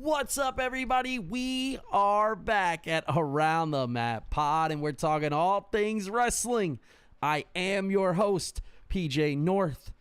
What's up, everybody? We are back at Around the Mat Pod, and we're talking all things wrestling. I am your host, PJ North.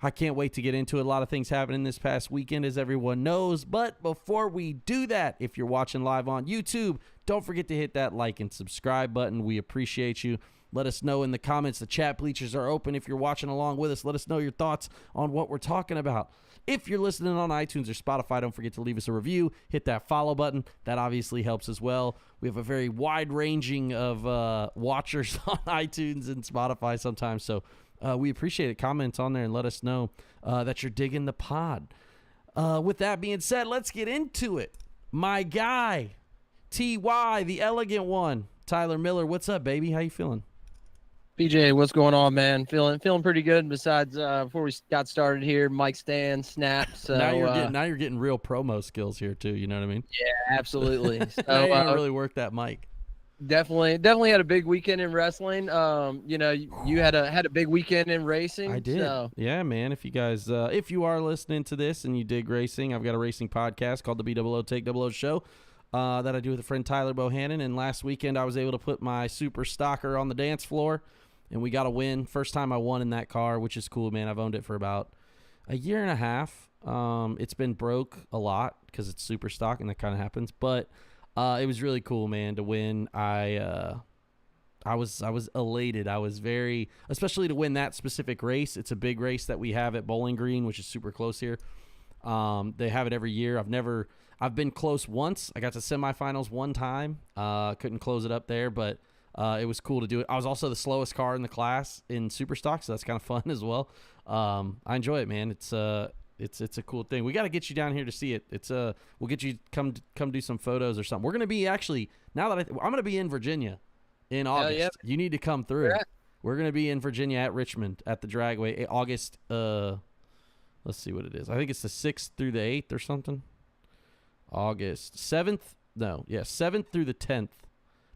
I can't wait to get into it. A lot of things happening this past weekend, as everyone knows. But before we do that, if you're watching live on YouTube, don't forget to hit that like and subscribe button. We appreciate you. Let us know in the comments. The chat bleachers are open. If you're watching along with us, let us know your thoughts on what we're talking about. If you're listening on iTunes or Spotify, don't forget to leave us a review. Hit that follow button. That obviously helps as well. We have a very wide-ranging of watchers on iTunes and Spotify sometimes, so we appreciate it. Comment on there and let us know that you're digging the pod. With that being said, let's get into it. My guy, T.Y., the elegant one, Tyler Miller. What's up, baby? How you feeling? PJ, what's going on, man? Feeling pretty good. Besides, before we got started here, mic stand, snaps. So, now you're getting real promo skills here too. You know what I mean? Yeah, absolutely. So now you're gonna really work that mic. Definitely had a big weekend in wrestling. You had a big weekend in racing. I did. So. Yeah, man. If you guys, if you are listening to this and you dig racing, I've got a racing podcast called the BOO Take OO Show. That I do with a friend Tyler Bohannon, and last weekend I was able to put my super stocker on the dance floor, and we got a win. First time I won in that car, which is cool, man. I've owned it for about a year and a half. It's been broke a lot because it's super stock, and that kind of happens. But it was really cool, man, to win. I was elated. I was very, especially to win that specific race. It's a big race that we have at Bowling Green, which is super close here. They have it every year. I've been close once. I got to semifinals one time. Couldn't close it up there, but it was cool to do it. I was also the slowest car in the class in super stock, so that's kind of fun as well. I enjoy it, man. It's a cool thing. We got to get you down here to see it. We'll get you come do some photos or something. We're gonna be actually, now that I'm gonna be in Virginia in August. Yeah. You need to come through. Yeah. We're gonna be in Virginia at Richmond at the Dragway August. Let's see what it is. I think it's the 6th through the 8th or something. August 7th. No, yeah, 7th through the 10th.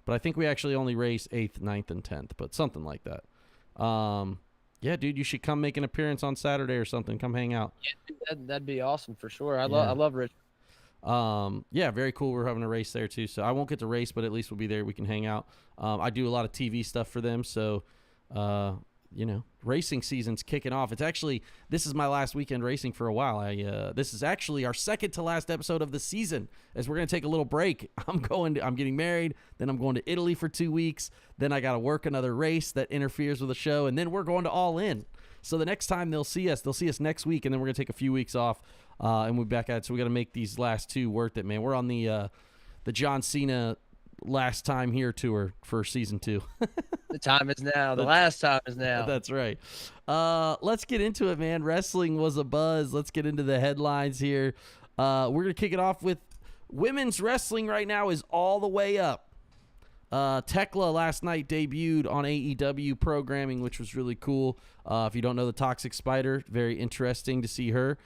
But I think we actually only race 8th, 9th, and 10th, but something like that. Yeah, dude, you should come make an appearance on Saturday or something. Come hang out. Yeah, that'd be awesome for sure. I love Richmond. Yeah, very cool. We're having a race there too, so I won't get to race, but at least we'll be there. We can hang out. I do a lot of TV stuff for them, so racing season's kicking off. This is my last weekend racing for a while. This is actually our second to last episode of the season, as we're going to take a little break. I'm getting married, then I'm going to Italy for 2 weeks, then I got to work another race that interferes with the show, and then we're going to All In. So the next time they'll see us next week, and then we're going to take a few weeks off, and we'll be back at it. So we got to make these last two worth it, man. We're on the John Cena last time here tour for season 2. The time is now. The last time is now. That's right. Let's get into it, man. Wrestling was a buzz. Let's get into the headlines here. We're going to kick it off with women's wrestling right now is all the way up. Tekla last night debuted on AEW programming, which was really cool. If you don't know the Toxic Spider, very interesting to see her.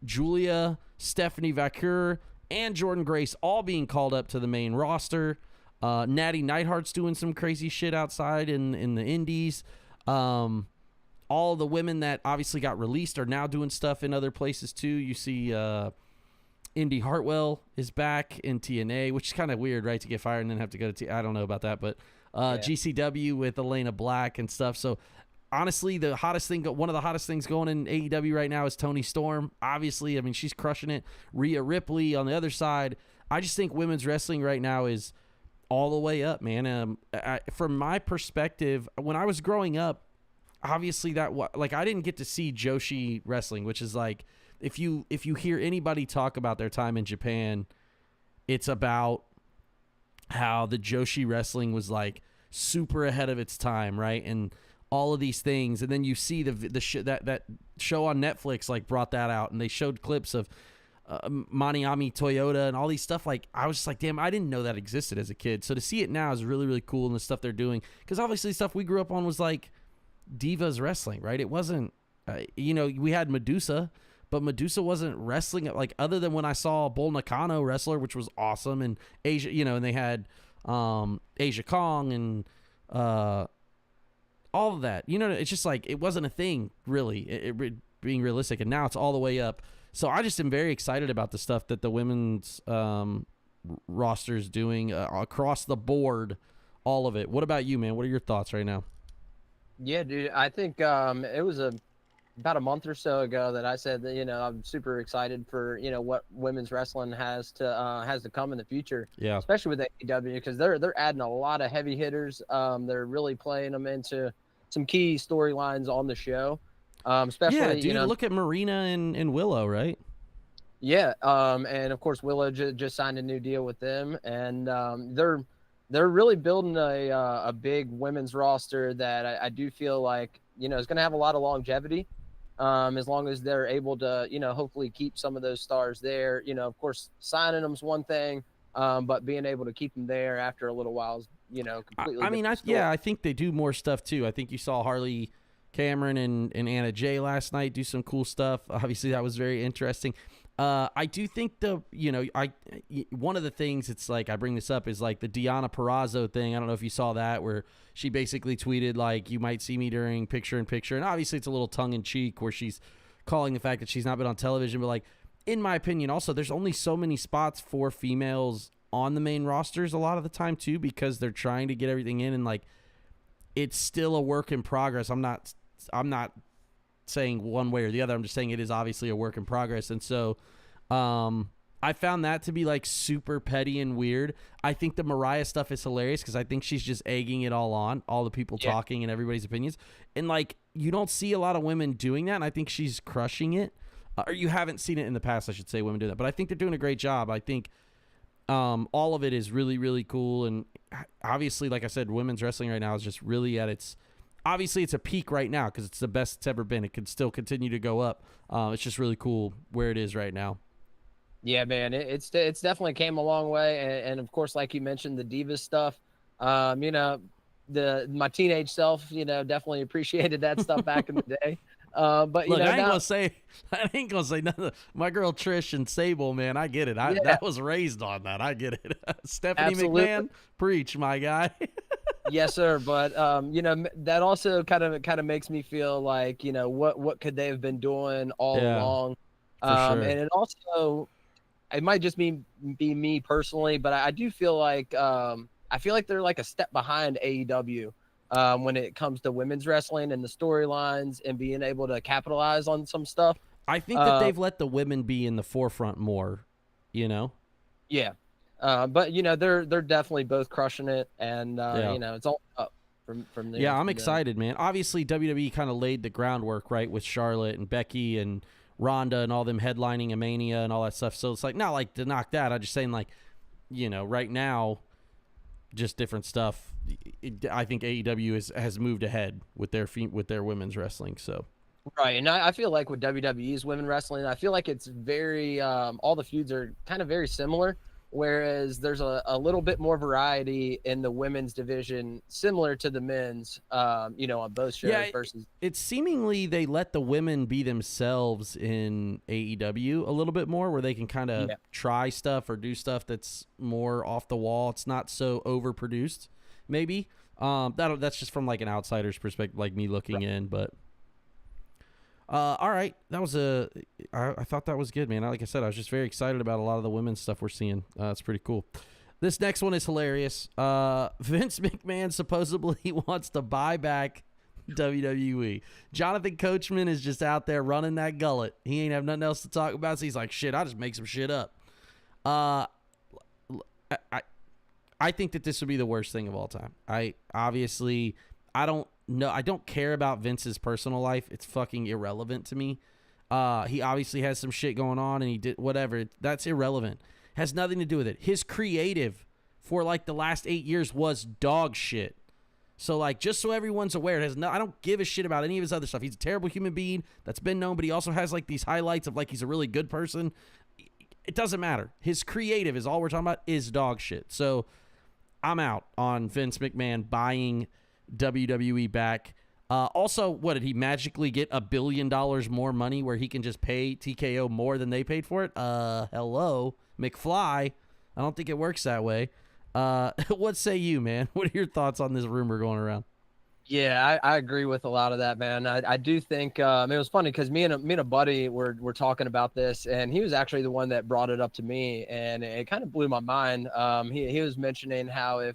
Julia, Stephanie Vaquer, and Jordan Grace all being called up to the main roster. Natty Neidhart's doing some crazy shit outside in the indies. All the women that obviously got released are now doing stuff in other places too. You see Indy Hartwell is back in TNA, which is kind of weird, right, to get fired and then have to go to I don't know about that, but GCW with Elena Black and stuff. So honestly, one of the hottest things going in AEW right now is Toni Storm. Obviously, I mean, she's crushing it. Rhea Ripley on the other side. I just think women's wrestling right now is all the way up, man. From my perspective, when I was growing up, obviously I didn't get to see Joshi wrestling, which is like, if you hear anybody talk about their time in Japan, it's about how the Joshi wrestling was like super ahead of its time, right? And all of these things, and then you see that show on Netflix like brought that out, and they showed clips of Maniami Toyota and all these stuff. Like, I was just like, damn, I didn't know that existed as a kid. So to see it now is really, really cool, and the stuff they're doing, because obviously stuff we grew up on was like Divas wrestling, right? It wasn't, we had Medusa, but Medusa wasn't wrestling like, other than when I saw Bull Nakano wrestler, which was awesome, and Asia, and they had Asia Kong and all of that. It's just like, it wasn't a thing really, it being realistic, and now it's all the way up So I just am very excited about the stuff that the women's roster's doing across the board, all of it. What about you, man? What are your thoughts right now? Yeah, dude. I think it was about a month or so ago that I said that I'm super excited for what women's wrestling has to come in the future, Yeah. especially with AEW, because they're adding a lot of heavy hitters. They're really playing them into some key storylines on the show, Yeah, especially dude, look at Marina and Willow, right? yeah, and of course Willow just signed a new deal with them, and they're really building a big women's roster that I do feel like is going to have a lot of longevity. As long as they're able to, hopefully keep some of those stars there. Of course, signing them's one thing, but being able to keep them there after a little while is, completely I mean, different story. I think they do more stuff too. I think you saw Harley Cameron and Anna Jay last night do some cool stuff. Obviously, that was very interesting. I do think one of the things it's like I bring this up is like the Deonna Purrazzo thing. I don't know if you saw that, where she basically tweeted like, "You might see me during picture in picture," and obviously it's a little tongue in cheek where she's calling the fact that she's not been on television, but like in my opinion, also there's only so many spots for females on the main rosters a lot of the time too, because they're trying to get everything in, and like it's still a work in progress. I'm not saying one way or the other. I'm just saying it is obviously a work in progress. And so I found that to be like super petty and weird. I think the Mariah stuff is hilarious because I think she's just egging it all on, all the people talking and everybody's opinions. And like, you don't see a lot of women doing that. And I think she's crushing it. Or you haven't seen it in the past, I should say, women do that. But I think they're doing a great job. I think all of it is really, really cool. And obviously, like I said, women's wrestling right now is just really at its... Obviously, it's a peak right now because it's the best it's ever been. It could still continue to go up. It's just really cool where it is right now. Yeah, man, it's definitely came a long way, and of course, like you mentioned, the Divas stuff. My teenage self, definitely appreciated that stuff back in the day. But Look, I ain't gonna say nothing. My girl Trish and Sable, man, I get it. That was raised on that. I get it. Stephanie Absolutely. McMahon, preach, my guy. Yes, sir. But that also kind of makes me feel like what could they have been doing all along? Sure. And it might just be me personally, but I do feel like they're like a step behind AEW when it comes to women's wrestling and the storylines and being able to capitalize on some stuff. I think that they've let the women be in the forefront more. Yeah. But they're definitely both crushing it, and it's all up from there. Yeah, I'm excited, man. Obviously, WWE kind of laid the groundwork, right, with Charlotte and Becky and Ronda and all them headlining a Mania and all that stuff. So it's like not like to knock that. I'm just saying, like, right now, just different stuff. I think AEW has moved ahead with their women's wrestling. So. Right, and I feel like with WWE's women wrestling, I feel like it's very all the feuds are kind of very similar. Whereas there's a little bit more variety in the women's division, similar to the men's, on both shows. Yeah, versus it's seemingly they let the women be themselves in AEW a little bit more, where they can kind of try stuff or do stuff that's more off the wall. It's not so overproduced, maybe. That's just from like an outsider's perspective, like me looking in, but. All right, that was I thought that was good, man. Like I said, I was just very excited about a lot of the women's stuff we're seeing. It's pretty cool. This next one is hilarious. Vince McMahon supposedly wants to buy back WWE. Jonathan Coachman is just out there running that gullet. He ain't have nothing else to talk about, so he's like, shit, I'll just make some shit up. I think that this would be the worst thing of all time. I don't care about Vince's personal life. It's fucking irrelevant to me. He obviously has some shit going on and he did whatever. That's irrelevant. Has nothing to do with it. His creative for like the last 8 years was dog shit. So like, just so everyone's aware, I don't give a shit about any of his other stuff. He's a terrible human being. That's been known, but he also has like these highlights of like he's a really good person. It doesn't matter. His creative is all we're talking about is dog shit. So I'm out on Vince McMahon buying WWE back. Also, what did he magically get $1 billion more money where he can just pay TKO more than they paid for it? Hello, McFly. I don't think it works that way. What say you, man? What are your thoughts on this rumor going around? Yeah, I agree with a lot of that, man. I do think it was funny because me and a buddy were talking about this, and he was actually the one that brought it up to me, and it kind of blew my mind. He was mentioning how if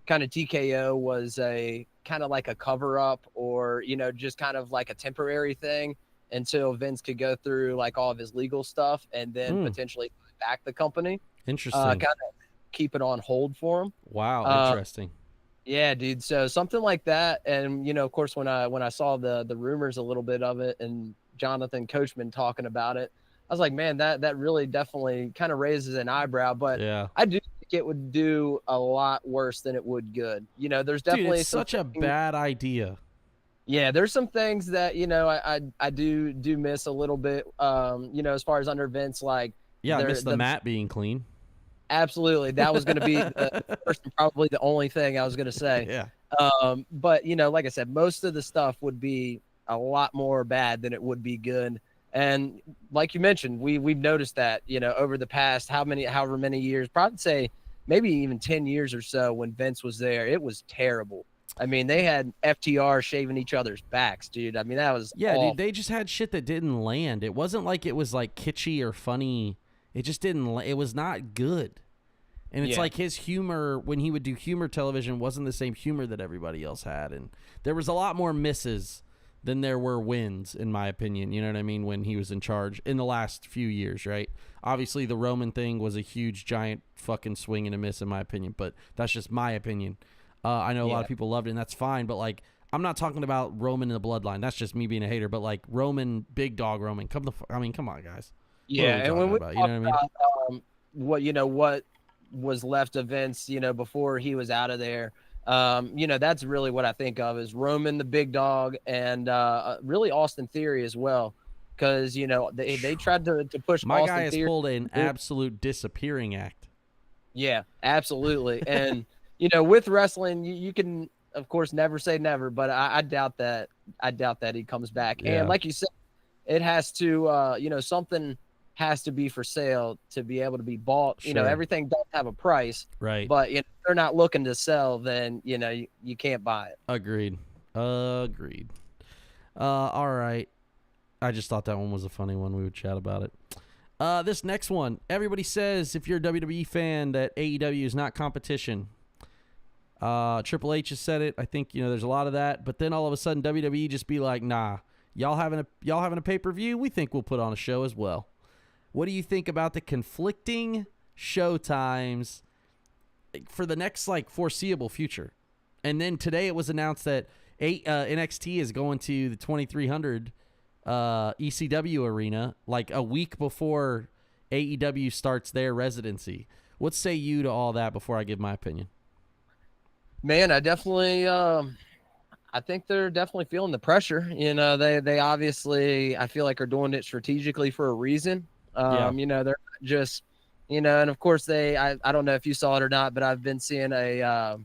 kind of TKO was a kind of like a cover up, or just kind of like a temporary thing until Vince could go through like all of his legal stuff and then potentially back the company, Interesting. kind of keep it on hold for him. Wow, Uh, interesting. Yeah, dude. So something like that, and of course, when I saw the rumors a little bit of it, and Jonathan Coachman talking about it, I was like, man, that really definitely kind of raises an eyebrow. But Yeah. I do think it would do a lot worse than it would good. There's Dude, it's definitely some such a things, bad idea. yeah, there's some things that I do miss a little bit. As far as under Vince, like Yeah, I miss the the mat being clean. absolutely. That was going to be the first and probably the only thing I was going to say. Yeah. But like I said, most of the stuff would be a lot more bad than it would be good. And like you mentioned, we've noticed that, over the past however many years, probably say maybe even 10 years or so when Vince was there, it was terrible. I mean, they had FTR shaving each other's backs, dude. I mean, that was Yeah, awful. dude, they just had shit that didn't land. It wasn't like it was like kitschy or funny. It just didn't it was not good. And it's Yeah. like his humor, when he would do humor television, wasn't the same humor that everybody else had. And there was a lot more misses than there were wins, in my opinion. You know what I mean? When he was in charge in the last few years, right? Obviously, the Roman thing was a huge, giant fucking swing and a miss, in my opinion. But that's just my opinion. I know a lot of people loved it, and that's fine. But, like, I'm not talking about Roman in the bloodline. That's just me being a hater. But, like, Roman, big dog Roman. Come on, guys. Yeah, and when we about? talk You know what I mean? about what was left of Vince, before he was out of there, that's really what I think of as Roman the big dog, and really Austin Theory as well, because they tried to push My Austin guy has Theory. pulled an absolute disappearing act. Yeah, absolutely. And with wrestling, you can of course never say never, but I doubt that. I doubt that he comes back. Yeah. And like you said, it has to something has to be for sale to be able to be bought. Sure. Everything does have a price, Right. but if they're not looking to sell, then you can't buy it. Agreed. All right. I just thought that one was a funny one. We would chat about it. This next one, everybody says if you're a WWE fan that AEW is not competition. Triple H has said it. I think there's a lot of that, but then all of a sudden WWE just be like, nah, y'all having a pay-per-view, we think we'll put on a show as well. What do you think about the conflicting show times for the next foreseeable future? And then today it was announced that NXT is going to the 2300 ECW arena like a week before AEW starts their residency. What say you to all that before I give my opinion? Man, I definitely I think they're definitely feeling the pressure. They obviously, I feel like, are doing it strategically for a reason. They're not just, and of course I don't know if you saw it or not, but I've been seeing a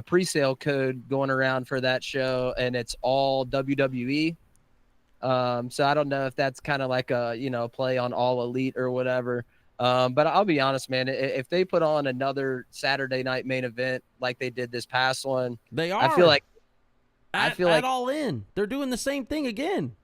pre-sale code going around for that show, and it's all WWE. So I don't know if that's kind of like a play on All Elite or whatever. But I'll be honest, man, if they put on another Saturday night main event like they did this past one, they are. I feel like All In. They're doing the same thing again.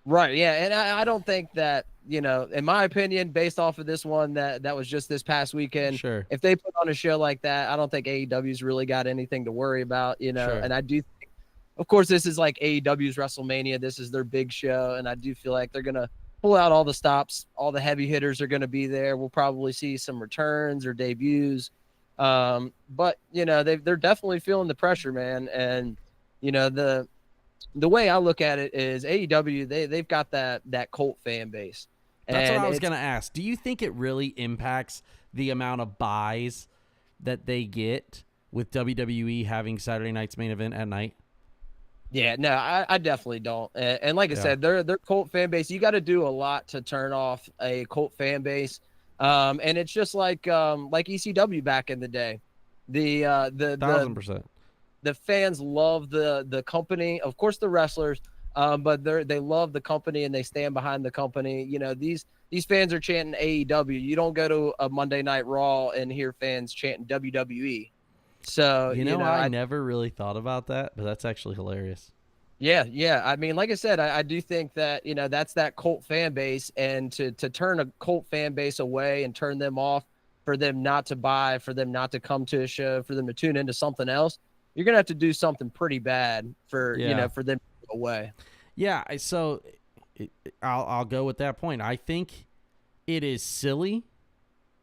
Right. Yeah. And I don't think that, in my opinion, based off of this one that was just this past weekend, Sure. if they put on a show like that, I don't think AEW's really got anything to worry about, Sure. And I do think, of course, this is like AEW's WrestleMania. This is their big show. And I do feel like they're going to pull out all the stops. All the heavy hitters are going to be there. We'll probably see some returns or debuts. But, they're definitely feeling the pressure, man. And, the way I look at it is AEW, they've got that cult fan base. That's what I was going to ask. Do you think it really impacts the amount of buys that they get with WWE having Saturday night's main event at night? Yeah, no, I definitely don't. And like I said, they're cult fan base. You got to do a lot to turn off a cult fan base. And it's just like ECW back in the day. The 1,000%. The fans love the company, of course, the wrestlers, but they love the company and they stand behind the company. These fans are chanting AEW. You don't go to a Monday Night Raw and hear fans chanting WWE. So I never really thought about that, but that's actually hilarious. Yeah. I mean, like I said, I do think that, that's that cult fan base, and to turn a cult fan base away and turn them off, for them not to buy, for them not to come to a show, for them to tune into something else, you're going to have to do something pretty bad for, for them to go away. Yeah. So I'll go with that point. I think it is silly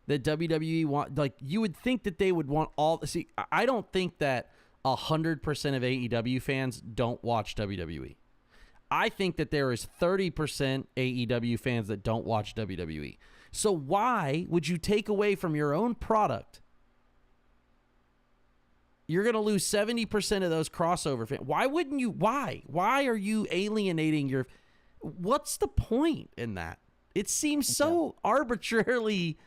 that WWE you would think that they would want I don't think that 100% of AEW fans don't watch WWE. I think that there is 30% AEW fans that don't watch WWE. So why would you take away from your own product? You're going to lose 70% of those crossover fans. Why wouldn't you? Why? Why are you alienating your... What's the point in that? It seems so arbitrarily...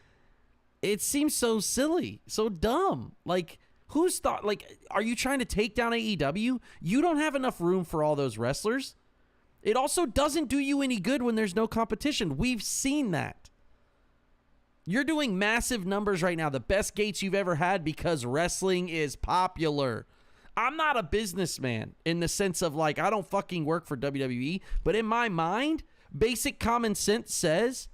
It seems so silly, so dumb. Like, who's thought? Like, are you trying to take down AEW? You don't have enough room for all those wrestlers. It also doesn't do you any good when there's no competition. We've seen that. You're doing massive numbers right now, the best gates you've ever had, because wrestling is popular. I'm not a businessman in the sense of, like, I don't fucking work for WWE, but in my mind, basic common sense says,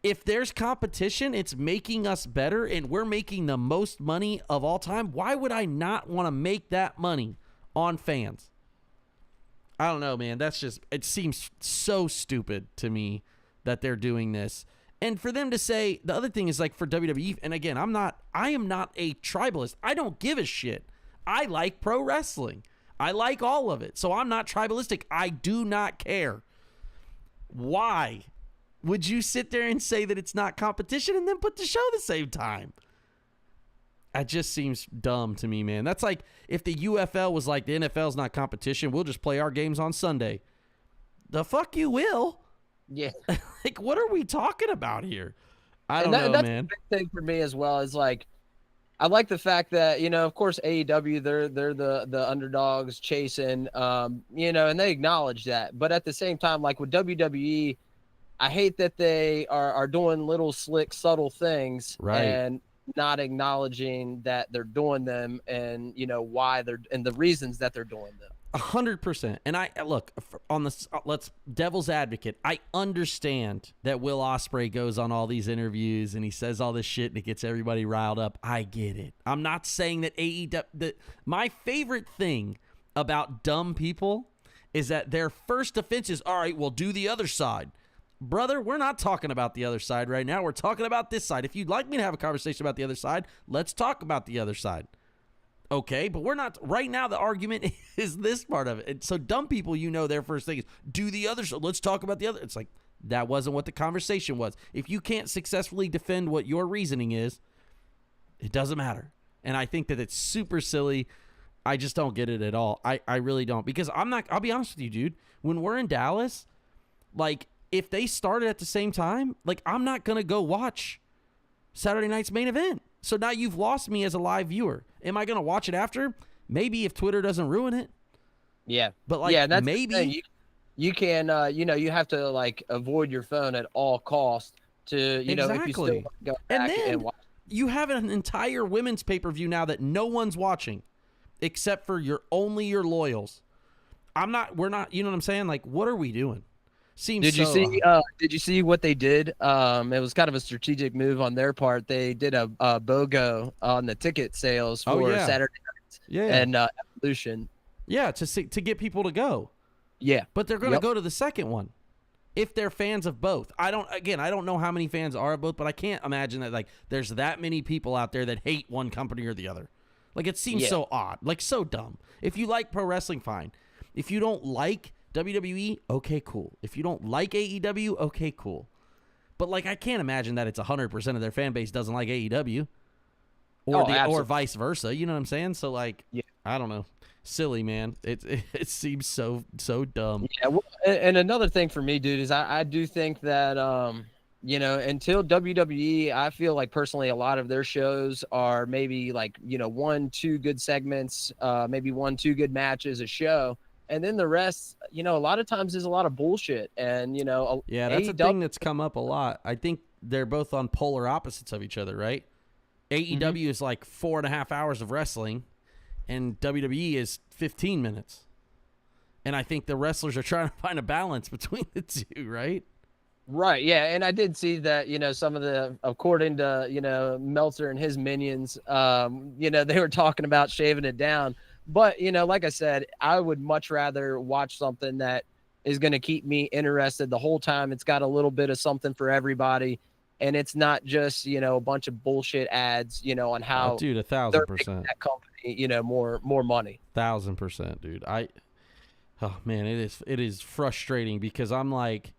if there's competition, it's making us better, and we're making the most money of all time. Why would I not want to make that money on fans? I don't know, man. It seems so stupid to me that they're doing this. And for them to say, the other thing is, like, for WWE, and again, I am not a tribalist. I don't give a shit. I like pro wrestling. I like all of it. So I'm not tribalistic. I do not care. Why would you sit there and say that it's not competition and then put the show the same time? That just seems dumb to me, man. That's like if the UFL was like, the NFL's not competition, we'll just play our games on Sunday. The fuck you will. Yeah. Like, what are we talking about here? I don't know, that's man. The big thing for me as well is, like, I like the fact that, of course, AEW, they're the underdogs chasing, and they acknowledge that. But at the same time, like with WWE, I hate that they are doing little slick, subtle things, right, and not acknowledging that they're doing them, and why they're, and the reasons that they're doing them. 100%. And I look on this. Let's devil's advocate. I understand that Will Ospreay goes on all these interviews and he says all this shit and it gets everybody riled up. I get it. I'm not saying that AEW. My favorite thing about dumb people is that their first defense is, all right, we'll do the other side. Brother, we're not talking about the other side right now. We're talking about this side. If you'd like me to have a conversation about the other side, let's talk about the other side. Okay, but we're not. Right now, the argument is this part of it. And so dumb people, their first thing is, do the other side. Let's talk about the other. It's like, that wasn't what the conversation was. If you can't successfully defend what your reasoning is, it doesn't matter. And I think that it's super silly. I just don't get it at all. I really don't. Because I'll be honest with you, dude. When we're in Dallas, like, if they started at the same time, like, I'm not going to go watch Saturday night's main event. So now you've lost me as a live viewer. Am I going to watch it after? Maybe, if Twitter doesn't ruin it. Yeah. But, like, that's maybe you can, you have to, like, avoid your phone at all costs to, exactly. if you still go back and watch. You have an entire women's pay-per-view now that no one's watching except for your loyals. We're not, you know what I'm saying? Like, what are we doing? Did you see what they did? It was kind of a strategic move on their part. They did a BOGO on the ticket sales for Saturday night and Evolution. Yeah, to get people to go. Yeah, but they're going to go to the second one if they're fans of both. I don't know how many fans are of both, but I can't imagine that, like, there's that many people out there that hate one company or the other. Like, it seems so odd, like, so dumb. If you like pro wrestling, fine. If you don't like WWE, okay, cool. If you don't like AEW, okay, cool. But, like, I can't imagine that it's 100% of their fan base doesn't like AEW, or vice versa. You know what I'm saying? So, like, I don't know. Silly, man. It seems so dumb. Yeah. Well, and another thing for me, dude, is I do think that until WWE, I feel like personally a lot of their shows are maybe like 1-2 good segments, maybe 1-2 good matches a show. And then the rest, a lot of times is a lot of bullshit. And, yeah, that's a thing that's come up a lot. I think they're both on polar opposites of each other, right? AEW is like 4.5 hours of wrestling, and WWE is 15 minutes. And I think the wrestlers are trying to find a balance between the two, right? Right. Yeah. And I did see that, some of according to, Meltzer and his minions, they were talking about shaving it down. But, like I said, I would much rather watch something that is going to keep me interested the whole time. It's got a little bit of something for everybody. And it's not just, a bunch of bullshit ads, on how dude, they're making 1,000%. that company, more money. 1,000%, dude. Oh man, it is frustrating because I'm like,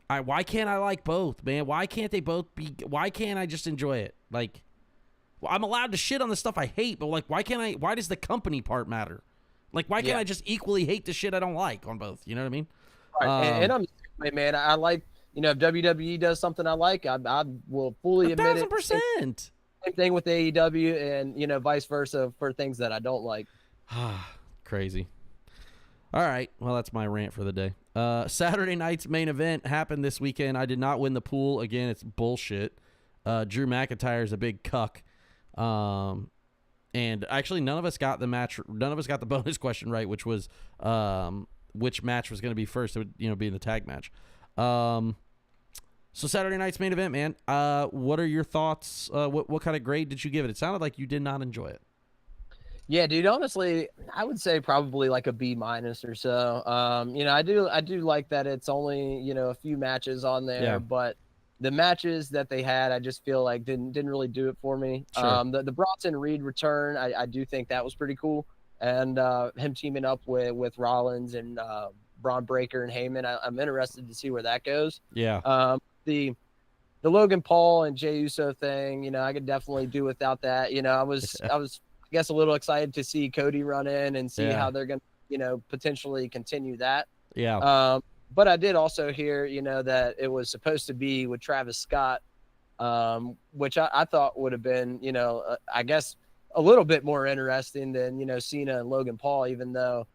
why can't I like both, man? Why can't they both be? Why can't I just enjoy it? Like, I'm allowed to shit on the stuff I hate, but like, why can't I? Why does the company part matter? Like, why can't I just equally hate the shit I don't like on both? You know what I mean? Right. And I'm, man, I like, if WWE does something I like, I will fully admit it. 1,000%. Same thing with AEW and, vice versa for things that I don't like. Crazy. All right. Well, that's my rant for the day. Saturday night's main event happened this weekend. I did not win the pool. Again, it's bullshit. Drew McIntyre is a big cuck. And actually, none of us got the match. None of us got the bonus question right, which was which match was going to be first. It would, be in the tag match. So Saturday night's main event, man. What are your thoughts? What kind of grade did you give it? It sounded like you did not enjoy it. Yeah, dude, honestly, I would say probably like a B- or so. I do like that it's only, a few matches on there, but the matches that they had, I just feel like didn't really do it for me. Sure. The Bronson Reed return, I do think that was pretty cool. And him teaming up with Rollins and Braun Breaker and Heyman, I'm interested to see where that goes. Yeah. The Logan Paul and Jey Uso thing, I could definitely do without that. I was I guess a little excited to see Cody run in and see how they're going to, potentially continue that. Yeah. But I did also hear, that it was supposed to be with Travis Scott, which I thought would have been, I guess a little bit more interesting than, Cena and Logan Paul, even though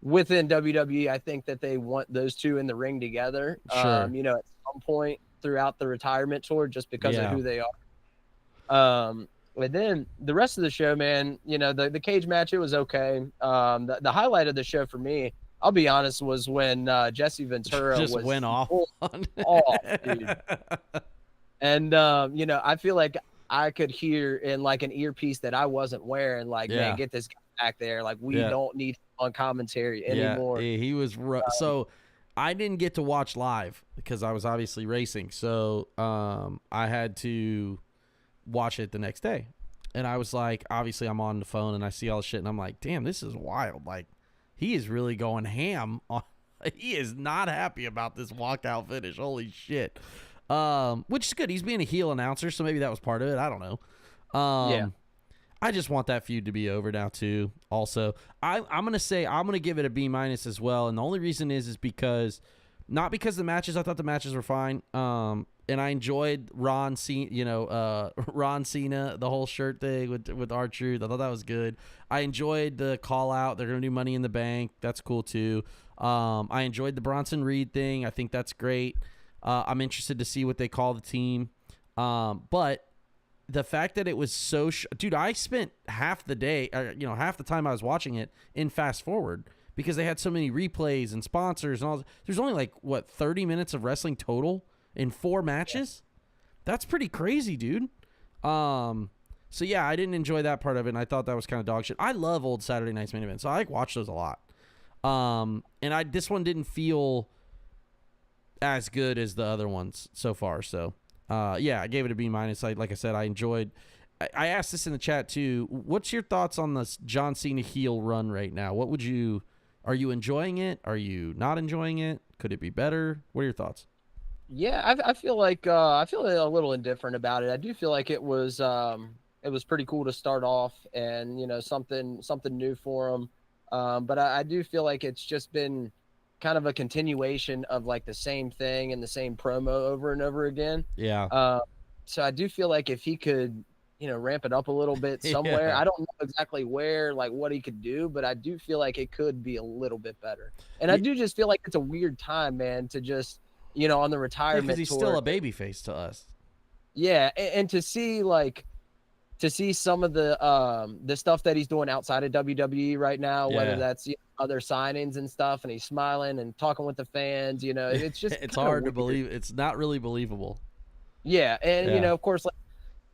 within WWE, I think that they want those two in the ring together, Sure. at some point throughout the retirement tour, just because of who they are. And then the rest of the show, man, the cage match, it was okay. The highlight of the show for me, I'll be honest, was when Jesse Ventura just was went off, dude. And I feel like I could hear in like an earpiece that I wasn't wearing, like, man, get this guy back there. Like, we don't need him on commentary anymore. Yeah, he was so I didn't get to watch live because I was obviously racing. So I had to watch it the next day. And I was like, obviously I'm on the phone and I see all the shit and I'm like, damn, this is wild. Like, he is really going ham on he is not happy about this walkout finish. Holy shit. Which is good. He's being a heel announcer, so maybe that was part of it. I don't know. I just want that feud to be over now too. Also, I'm gonna give it a B- as well. And the only reason is because not because the matches. I thought the matches were fine. And I enjoyed Ron Cena, the whole shirt thing with R-Truth. I thought that was good. I enjoyed the call out. They're going to do Money in the Bank. That's cool too. I enjoyed the Bronson Reed thing. I think that's great. I'm interested to see what they call the team. But the fact that it was so dude, I spent half the day, half the time I was watching it in fast forward because they had so many replays and sponsors and all. There's only 30 minutes of wrestling total in 4 matches. That's pretty crazy, dude. So yeah, I didn't enjoy that part of it, and I thought that was kind of dog shit. I love old Saturday Night's main event, so I watch those a lot. And this one didn't feel as good as the other ones so far. So yeah, I gave it a B-. Like I said, I enjoyed. I asked this in the chat too. What's your thoughts on this John Cena heel run right now? Are you enjoying it? Are you not enjoying it? Could it be better? What are your thoughts? Yeah, I feel like I feel a little indifferent about it. I do feel like it was pretty cool to start off, and something new for him. But I do feel like it's just been kind of a continuation of like the same thing and the same promo over and over again. Yeah. So I do feel like if he could, ramp it up a little bit somewhere. Yeah. I don't know exactly where, like what he could do, but I do feel like it could be a little bit better. And I do just feel like it's a weird time, man, to just on the retirement because he's tour. still a babyface to us. Yeah, and to see to see some of the stuff that he's doing outside of WWE right now, whether that's other signings and stuff, and he's smiling and talking with the fans, it's just it's hard to believe. It's not really believable. Yeah, and of course, like,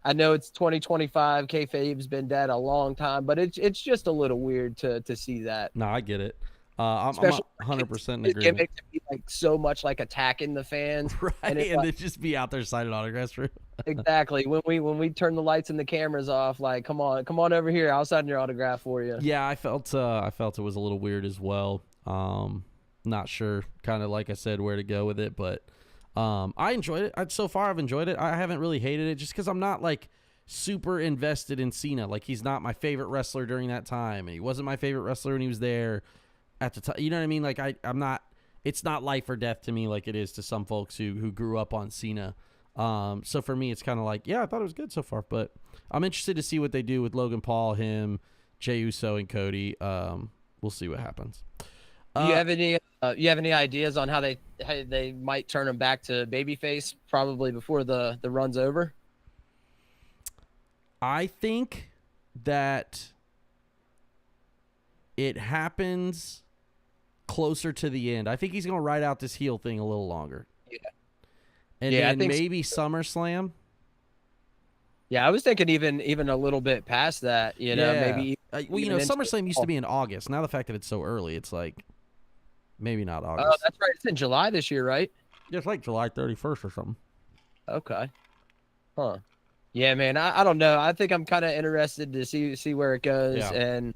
I know it's 2025. Kayfabe's been dead a long time, but it's just a little weird to see that. No, I get it. I'm 100% in agreement. It makes it be like so much like attacking the fans, right? And they just be out there signing autographs for. Exactly. When we turn the lights and the cameras off, like, come on over here, I'll sign your autograph for you. Yeah, I felt it was a little weird as well. Not sure, kind of like I said, where to go with it, but I enjoyed it. So far, I've enjoyed it. I haven't really hated it just because I'm not like super invested in Cena. Like, he's not my favorite wrestler during that time, and he wasn't my favorite wrestler when he was there at the time. You know what I mean? Like, I'm not. It's not life or death to me like it is to some folks who grew up on Cena. So for me, it's kind of like, yeah, I thought it was good so far, but I'm interested to see what they do with Logan Paul, him, Jey Uso, and Cody. We'll see what happens. You have any ideas on how they might turn him back to babyface probably before the run's over? I think that it happens closer to the end. I think he's going to ride out this heel thing a little longer. Yeah. And then maybe SummerSlam. Yeah, I was thinking even a little bit past that, maybe. SummerSlam used to be in August. Now the fact that it's so early, it's like maybe not August. Oh, that's right. It's in July this year, right? Yeah, it's like July 31st or something. Okay. Huh. Yeah, man. I don't know. I think I'm kind of interested to see where it goes, and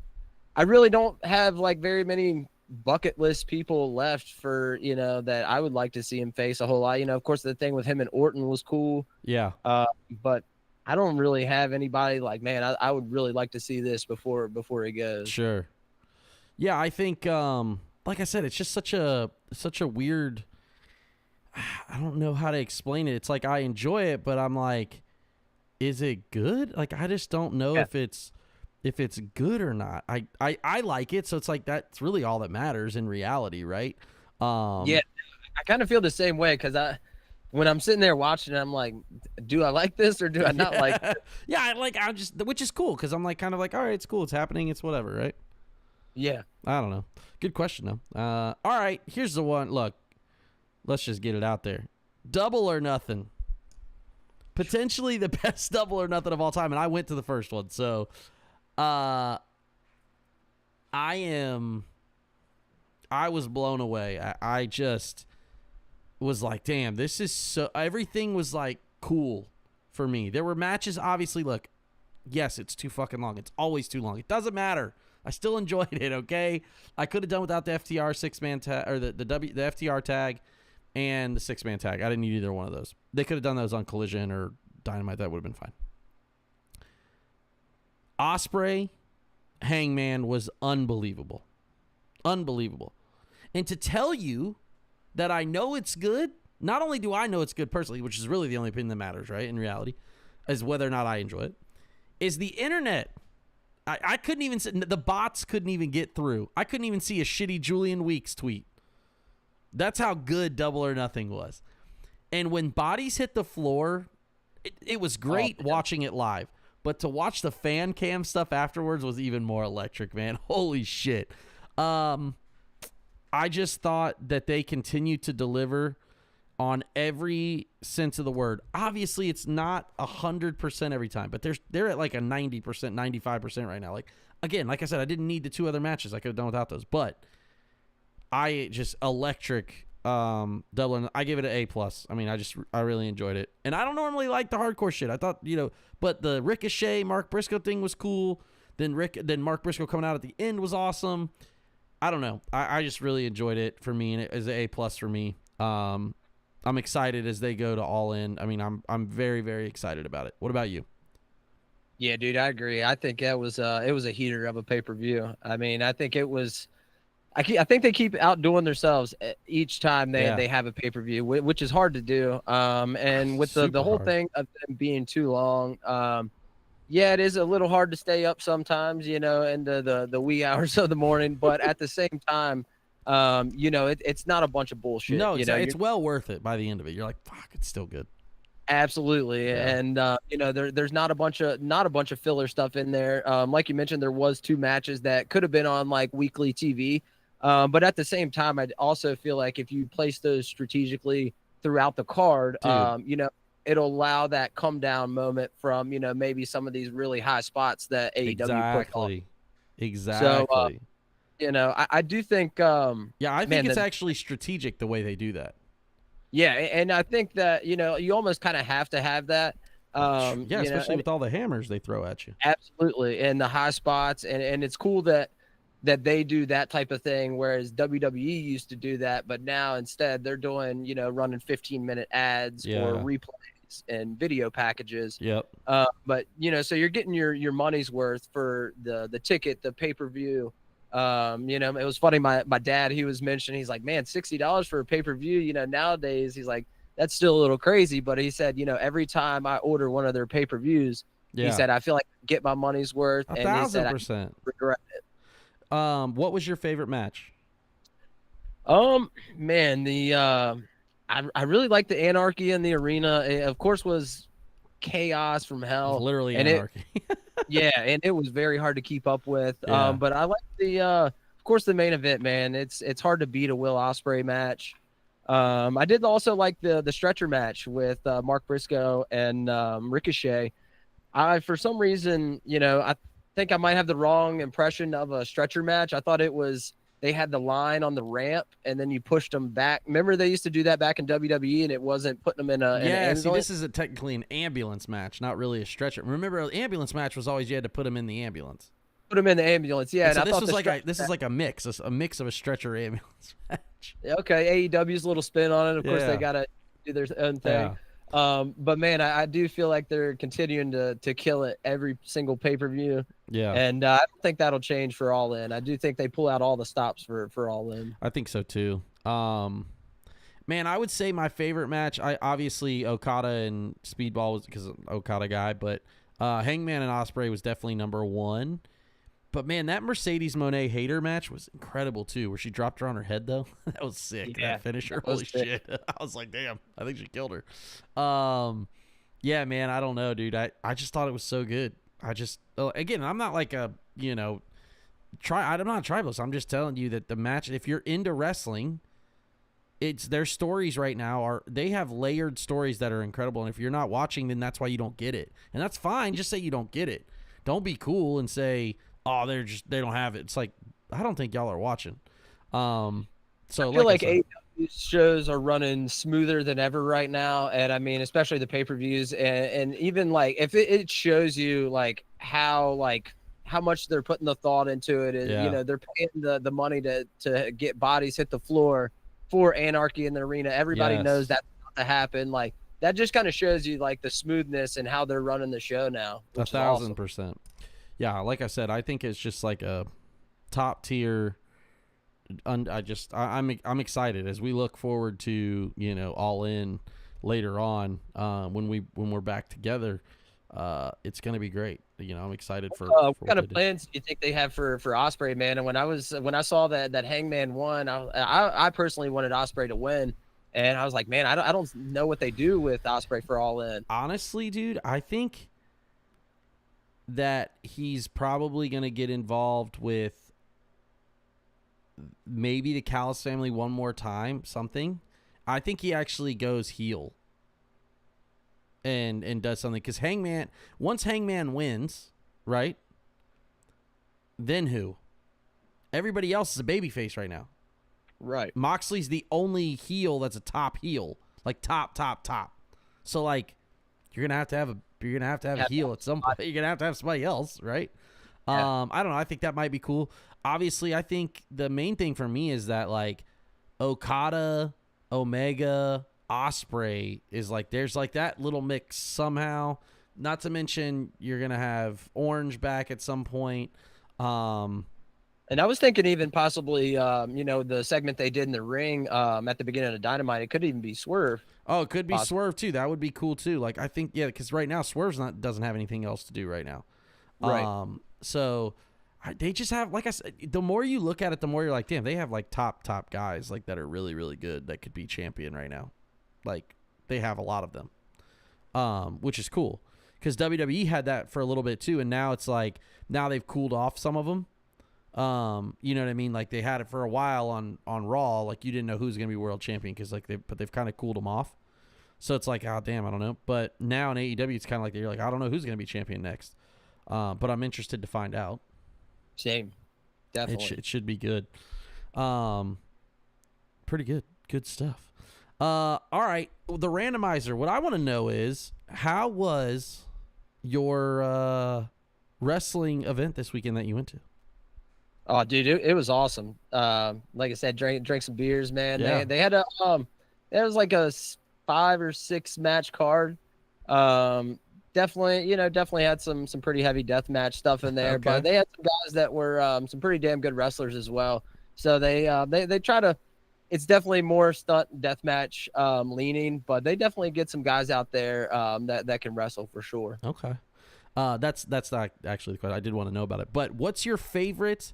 I really don't have like very many bucket list people left for that I would like to see him face a whole lot. Of course, the thing with him and Orton was cool. Yeah. But I don't really have anybody like, man, I would really like to see this before he goes. Sure. Yeah, I think like I said, it's just such a weird. I don't know how to explain it. It's like I enjoy it, but I'm like, is it good? Like, I just don't know if it's good or not. I like it, so it's like that's really all that matters in reality, right? Yeah, I kind of feel the same way because when I'm sitting there watching it, I'm like, do I like this or do I not like it? Yeah, which is cool because I'm like kind of like, all right, it's cool, it's happening, it's whatever, right? Yeah. I don't know. Good question though. All right, here's the one. Look, let's just get it out there. Double or Nothing. Potentially the best Double or Nothing of all time, and I went to the first one, so I was blown away. I just was like, damn, this is so. Everything was like cool for me. There were matches, obviously. Look, yes, it's too fucking long. It's always too long. It doesn't matter. I still enjoyed it. Okay, I could have done without the FTR 6-man tag or the FTR tag and the 6-man tag. I didn't need either one of those. They could have done those on Collision or Dynamite. That would have been fine. Ospreay, Hangman was unbelievable. Unbelievable. And to tell you that I know it's good, not only do I know it's good personally, which is really the only opinion that matters, right, in reality, is whether or not I enjoy it, is the internet. I couldn't even, the bots couldn't even get through. I couldn't even see a shitty Julian Weeks tweet. That's how good Double or Nothing was. And when bodies hit the floor, it was great watching it live. But to watch the fan cam stuff afterwards was even more electric, man. Holy shit. I just thought that they continued to deliver on every sense of the word. Obviously, it's not 100% every time, but they're at like a 90%, 95% right now. Like, again, like I said, I didn't need the two other matches. I could have done without those. But I just electric Double. I give it an A+. I mean, I really enjoyed it. And I don't normally like the hardcore shit. I thought, but the Ricochet Mark Briscoe thing was cool. Then Mark Briscoe coming out at the end was awesome. I don't know. I just really enjoyed it for me, and it is an A+ for me. I'm excited as they go to All In. I mean, I'm very, very excited about it. What about you? Yeah, dude, I agree. I think it was a heater of a pay-per-view. I mean, I think it was. I think they keep outdoing themselves each time they have a pay-per-view, which is hard to do. And with the whole thing of them being too long, it is a little hard to stay up sometimes, into the wee hours of the morning. But at the same time, it's not a bunch of bullshit. No, it's well worth it by the end of it. You're like, fuck, it's still good. Absolutely, Yeah. and there's not a bunch of filler stuff in there. Like you mentioned, there was 2 matches that could have been on like weekly TV, but at the same time, I also feel like if you place those strategically throughout the card, Dude, it'll allow that come down moment from maybe some of these really high spots that AEW puts on. exactly. So Exactly. I do think Yeah, I think man it's that actually strategic the way they do that. yeah, and I think that you almost kind of have to have that. Yeah, especially And with all the hammers they throw at you. absolutely, and the high spots, and it's cool that they do that type of thing, whereas WWE used to do that, but now instead they're doing running 15-minute ads or Yeah. replays and video packages. Yep. But so you're getting your money's worth for the ticket, the pay-per-view. It was funny. My dad, he was mentioning, he's like, man, $60 for a pay-per-view. Nowadays, he's like, that's still a little crazy. But he said, every time I order one of their pay-per-views, he Yeah. said, I feel like I get my money's worth. A And he thousand said, I percent. regret it. What was your favorite match? Man, I really like the Anarchy in the arena. It, of course, was chaos from It was hell, literally and it anarchy. yeah, and it was very hard to keep up with. Yeah. But I like of course, the main event, man. It's hard to beat a Will Ospreay match. I did also like the stretcher match with Mark Briscoe and Ricochet. For some reason, I think I might have the wrong impression of a stretcher match. I thought it was they had the line on the ramp and then you pushed them back. Remember they used to do that back in WWE and it wasn't putting them in an Yeah, see, ambulance? this is technically an ambulance match, not really a stretcher. Remember, an ambulance match was always you had to put him in the ambulance. Put them in the ambulance. Yeah, And and so I this thought was the like stretcher this is like a mix of a stretcher ambulance match. okay, AEW's little spin on it. Of course, Yeah. they gotta do their own thing. But man, I do feel like they're continuing to kill it every single pay-per-view. Yeah. And I don't think that'll change for All In. I do think they pull out all the stops for All In. I think so too. Man, I would say my favorite match. I obviously Okada and Speedball was because I'm an Okada guy, but Hangman and Ospreay was definitely number one. But man, that Mercedes Moné Hater match was incredible too, where she dropped her on her head though. That was sick. Yeah, That finisher, that was holy sick. shit! I was like, damn, I think she killed her. Yeah, man, I don't know, dude. I just thought it was so good. Again, I'm not like a I'm not a tribalist. I'm just telling you that the match. If you're into wrestling, it's their stories right now they have layered stories that are incredible. And if you're not watching, then that's why you don't get it, and that's fine. Just say you don't get it. Don't be cool and say, oh, they don't have it. It's like, I don't think y'all are watching. So I feel like I said, AEW shows are running smoother than ever right now, and I mean, especially the pay-per-views, and even like if it shows you like how much they're putting the thought into it, and Yeah. they're paying the money to get bodies hit the floor for Anarchy in the arena. Everybody Yes. knows that's about to happen. Like that just kind of shows you like the smoothness and how they're running the show now. Which is awesome. 1,000%. Yeah, like I said, I think it's just like a top tier. I'm excited as we look forward to All In later on when we're back together. It's gonna be great. I'm excited for What what kind they of do. plans do you think they have for Osprey, man? And when I saw that Hangman won, I personally wanted Osprey to win, and I was like, man, I don't know what they do with Osprey for All In. Honestly, dude, I think that he's probably going to get involved with maybe the Callis family one more time, something. I think he actually goes heel and does something because once Hangman wins, right? Then who? Everybody else is a babyface right now. Right. Moxley's the only heel that's a top heel, like top. So like, you're gonna have to have a heel at some point. You're gonna have somebody else, right? Yeah. I don't know. I think that might be cool. Obviously, I think the main thing for me is that like Okada, Omega, Osprey is like there's like that little mix somehow. Not to mention you're gonna have Orange back at some point. And I was thinking even possibly, the segment they did in the ring at the beginning of Dynamite, it could even be Swerve. Oh, it could be Possibly. Swerve too. That would be cool too. Like I think because right now Swerve's doesn't have anything else to do right now. Right. So they just have, like I said, the more you look at it, the more you're like, damn, they have like top guys like that are really really good that could be champion right now. Like they have a lot of them. which is cool because WWE had that for a little bit too, and now it's like now they've cooled off some of them. You know what I mean? Like they had it for a while on Raw, like you didn't know who's gonna be world champion because like they've kind of cooled them off. So it's like, oh damn, I don't know. But now in AEW, it's kind of like you're like, I don't know who's gonna be champion next. But I'm interested to find out. Same, definitely. It should be good. Pretty good stuff. All right, the randomizer. What I want to know is how was your wrestling event this weekend that you went to? Oh, dude, it was awesome. Like I said, drank some beers, man. Yeah. They had a it was like a 5 or 6 match card. Definitely had some pretty heavy death match stuff in there, Okay. but they had some guys that were some pretty damn good wrestlers as well. So they try to. It's definitely more stunt death match leaning, but they definitely get some guys out there that can wrestle for sure. Okay. That's not actually the question. I did want to know about it. But what's your favorite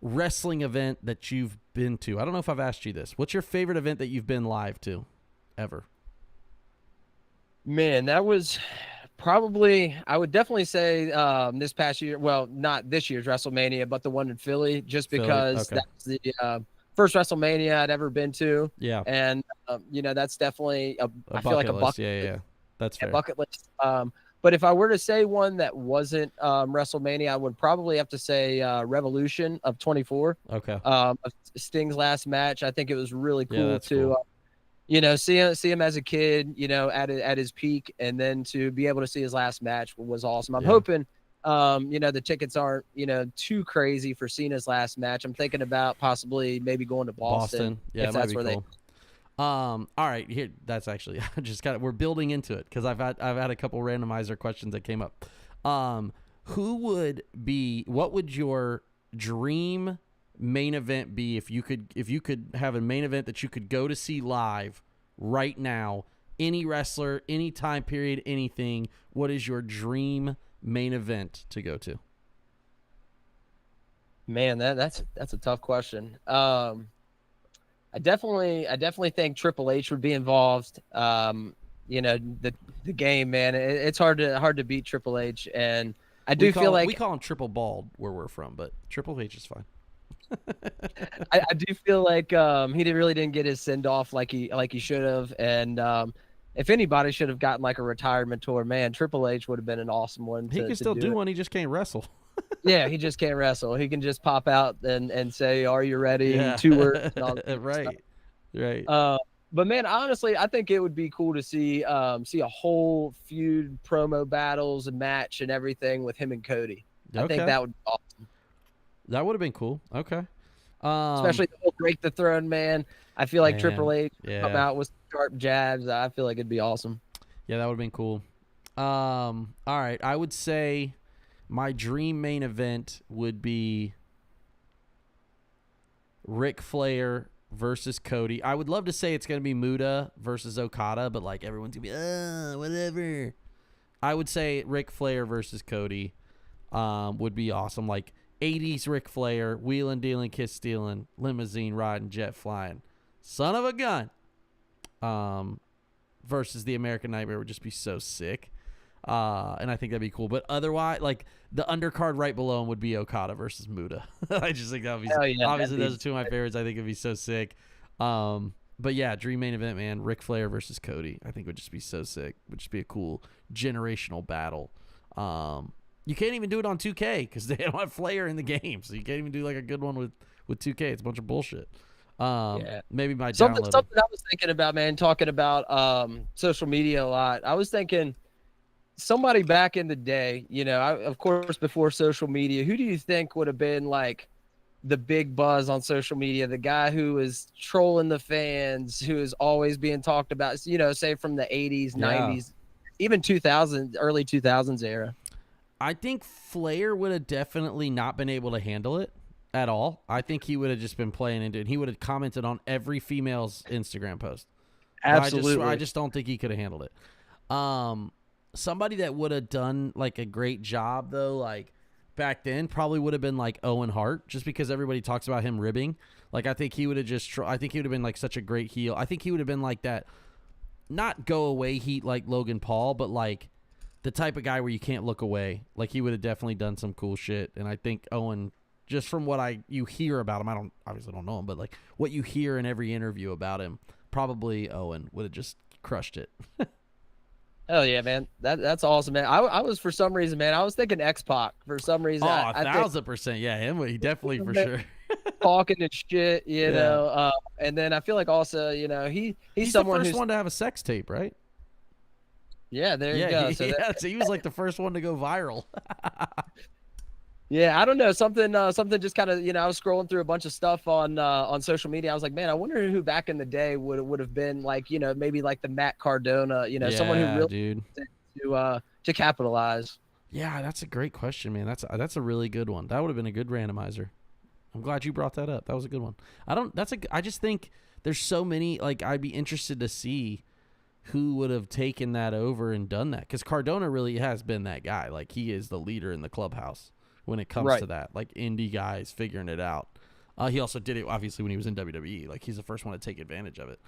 wrestling event that you've been to? I don't know if I've asked you this. What's your favorite event that you've been live to ever? Man, that was probably, I would definitely say this past year, well, not this year's WrestleMania, but the one in Philly, just because okay. that's the first WrestleMania I'd ever been to. Yeah. And, that's definitely, I feel like a list. bucket Yeah. That's fair. bucket list. But if I were to say one that wasn't WrestleMania, I would probably have to say Revolution of 24. Okay. Of Sting's last match. I think it was really cool to, cool. see him as a kid, at his peak, and then to be able to see his last match was awesome. I'm hoping, the tickets aren't, too crazy for Cena's last match. I'm thinking about possibly maybe going to Boston. Yeah, if that's where cool. All right, here. That's actually we're building into it because I've had a couple randomizer questions that came up. What would your dream main event be if you could have a main event that you could go to see live right now? Any wrestler, any time period, anything. What is your dream main event to go to? Man, that's a tough question. I definitely think Triple H would be involved. The game, man. It's hard to beat Triple H, and I feel like we call him Triple Bald where we're from, but Triple H is fine. I do feel like he really didn't get his send off like he should have, and if anybody should have gotten like a retirement tour, man, Triple H would have been an awesome one. He can still do one. He just can't wrestle. Yeah, he just can't wrestle. He can just pop out and say, "Are you ready?" Yeah. 2 words. And all that right. But man, honestly, I think it would be cool to see a whole feud, promo battles, and match and everything with him and Cody. I think that would be awesome. That would have been cool. Okay. Especially the whole break the throne, man. I feel like Triple H come out with sharp jabs. I feel like it'd be awesome. Yeah, that would have been cool. All right. I would say my dream main event would be Ric Flair versus Cody. I would love to say it's going to be Muta versus Okada, but like everyone's going to be, whatever. I would say Ric Flair versus Cody would be awesome. Like 80s Ric Flair, wheeling, dealing, kiss stealing, limousine riding, jet flying, son of a gun. Versus the American Nightmare would just be so sick. And I think that'd be cool. But otherwise, like the undercard right below him would be Okada versus Muta. I just think that would be obviously those are two of my favorites. I think it'd be so sick. But yeah, dream main event, man. Ric Flair versus Cody. I think would just be so sick. Would just be a cool generational battle. You can't even do it on 2K because they don't have Flair in the game, so you can't even do like a good one with 2K. It's a bunch of bullshit. Maybe my something I was thinking about, man. Talking about social media a lot. I was thinking somebody back in the day, of course before social media. Who do you think would have been like the big buzz on social media? The guy who was trolling the fans, who is always being talked about. Say from the 80s, 90s, even 2000s, early 2000s era. I think Flair would have definitely not been able to handle it at all. I think he would have just been playing into it. And he would have commented on every female's Instagram post. Absolutely. I just don't think he could have handled it. Somebody that would have done like a great job though, like back then, probably would have been like Owen Hart, just because everybody talks about him ribbing. Like I think he would have I think he would have been like such a great heel. I think he would have been like that. not go away heat like Logan Paul, but like the type of guy where you can't look away. Like he would have definitely done some cool shit. And I think Owen, just from what you hear about him, I obviously don't know him, but like what you hear in every interview about him, probably Owen would have just crushed it. Hell yeah, man. That's awesome, man. I was, for some reason, man, I was thinking X-Pac for some reason. Oh, 1,000%. Yeah, him. He definitely for sure. Talking and shit, you know. And then I feel like also, you know, he's someone the first one to have a sex tape, right? Yeah, there you go. So he was like the first one to go viral. Yeah, I don't know, something just kind of, you know, I was scrolling through a bunch of stuff on social media. I was like, man, I wonder who back in the day would have been like, you know, maybe like the Matt Cardona, you know, someone who really to capitalize. Yeah, that's a great question, man. That's a really good one. That would have been a good randomizer. I'm glad you brought that up. That was a good one. I just think there's so many, like, I'd be interested to see who would have taken that over and done that, because Cardona really has been that guy. Like, he is the leader in the clubhouse when it comes to that, like indie guys figuring it out. He also did it obviously when he was in WWE. Like, he's the first one to take advantage of it.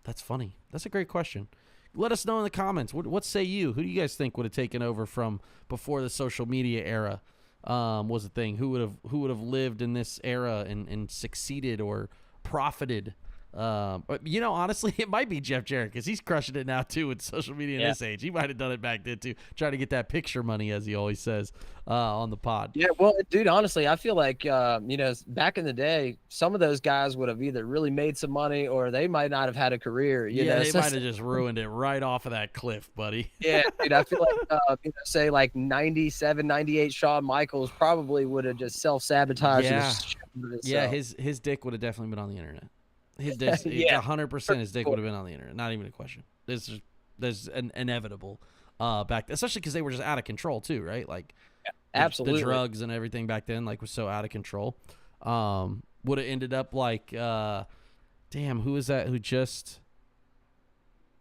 That's funny. That's a great question. Let us know in the comments. What say you? Who do you guys think would have taken over from before the social media era was a thing? Who would have lived in this era and succeeded or profited? But you know, honestly, it might be Jeff Jarrett, because he's crushing it now too with social media in this age. He might have done it back then too, trying to get that picture money, as he always says on the pod. Yeah, well, dude, honestly, I feel like you know, back in the day, some of those guys would have either really made some money or they might not have had a career. You know, they might have just ruined it right off of that cliff, buddy. Yeah, dude, I feel like you know, say like 97, 98 Shawn Michaels probably would have just self-sabotaged. Yeah, his dick would have definitely been on the internet. His dick, 100%. His dick would have been on the internet. Not even a question. There's an inevitable back, especially because they were just out of control too, right? Like, absolutely, the drugs and everything back then, like, was so out of control. Would have ended up like, damn, who is that?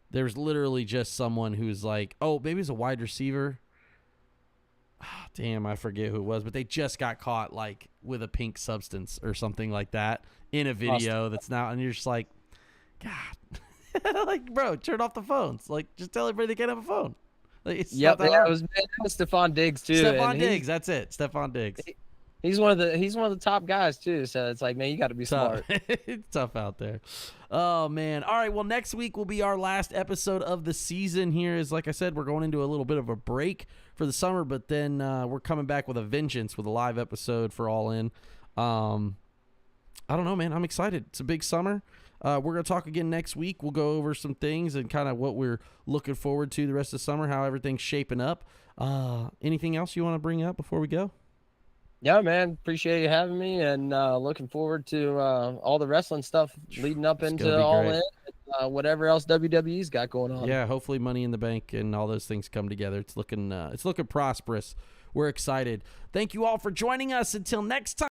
There was literally just someone who was like, oh, maybe it's a wide receiver. Oh, damn, I forget who it was, but they just got caught like with a pink substance or something like that in a video that's now, and you're just like, God, like, bro, turn off the phones. Like, just tell everybody they can't have a phone. Like, it was Stephon Diggs too. Stephon Diggs, that's it. Stephon Diggs. He's one of the top guys too. So it's like, man, you got to be smart. It's tough out there. Oh man. All right. Well, next week will be our last episode of the season. Here is, like I said, we're going into a little bit of a break for the summer, but then we're coming back with a vengeance with a live episode for All In. I don't know, man. I'm excited. It's a big summer. We're going to talk again next week. We'll go over some things and kind of what we're looking forward to the rest of the summer, how everything's shaping up. Anything else you want to bring up before we go? Yeah, man. Appreciate you having me, and looking forward to all the wrestling stuff leading up into All In, whatever else WWE's got going on. Yeah, hopefully Money in the Bank and all those things come together. It's looking prosperous. We're excited. Thank you all for joining us. Until next time.